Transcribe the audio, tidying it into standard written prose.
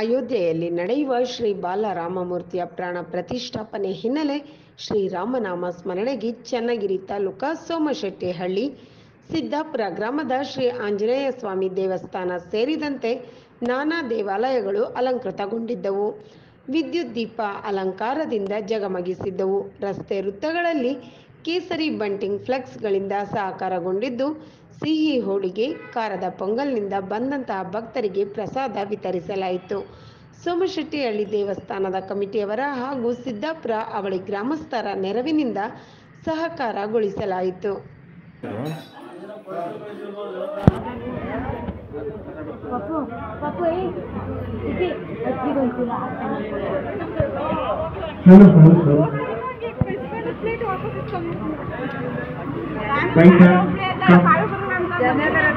ಅಯೋಧ್ಯೆಯಲ್ಲಿ ನಡೆಯುವ ಶ್ರೀ ಬಾಲರಾಮಮೂರ್ತಿಯ ಪ್ರಾಣ ಪ್ರತಿಷ್ಠಾಪನೆ ಹಿನ್ನೆಲೆ ಶ್ರೀರಾಮನಾಮ ಸ್ಮರಣೆಗೆ ಚನ್ನಗಿರಿ ತಾಲೂಕಾ ಸೋಮಶೆಟ್ಟಿಹಳ್ಳಿ ಸಿದ್ದಾಪುರ ಗ್ರಾಮದ ಶ್ರೀ ಆಂಜನೇಯ ಸ್ವಾಮಿ ದೇವಸ್ಥಾನ ಸೇರಿದಂತೆ ನಾನಾ ದೇವಾಲಯಗಳು ಅಲಂಕೃತಗೊಂಡಿದ್ದವು. ವಿದ್ಯುತ್ ದೀಪ ಅಲಂಕಾರದಿಂದ ಜಗಮಗಿಸಿದ್ದವು. ರಸ್ತೆ ವೃತ್ತಗಳಲ್ಲಿ ಕೇಸರಿ ಬಂಟಿಂಗ್ ಫ್ಲೆಕ್ಸ್ಗಳಿಂದ ಸಾಕಾರಗೊಂಡಿದ್ದು, ಸಿಹಿ ಹೋಳಿಗೆ, ಖಾರದ ಪೊಂಗಲ್ನಿಂದ ಬಂದಂತಹ ಭಕ್ತರಿಗೆ ಪ್ರಸಾದ ವಿತರಿಸಲಾಯಿತು. ಸೋಮಶೆಟ್ಟಿಹಳ್ಳಿ ದೇವಸ್ಥಾನದ ಕಮಿಟಿಯವರ ಹಾಗೂ ಸಿದ್ದಾಪುರ ಅವಳಿ ಗ್ರಾಮಸ್ಥರ ನೆರವಿನಿಂದ ಸಹಕಾರಗೊಳಿಸಲಾಯಿತು. Right.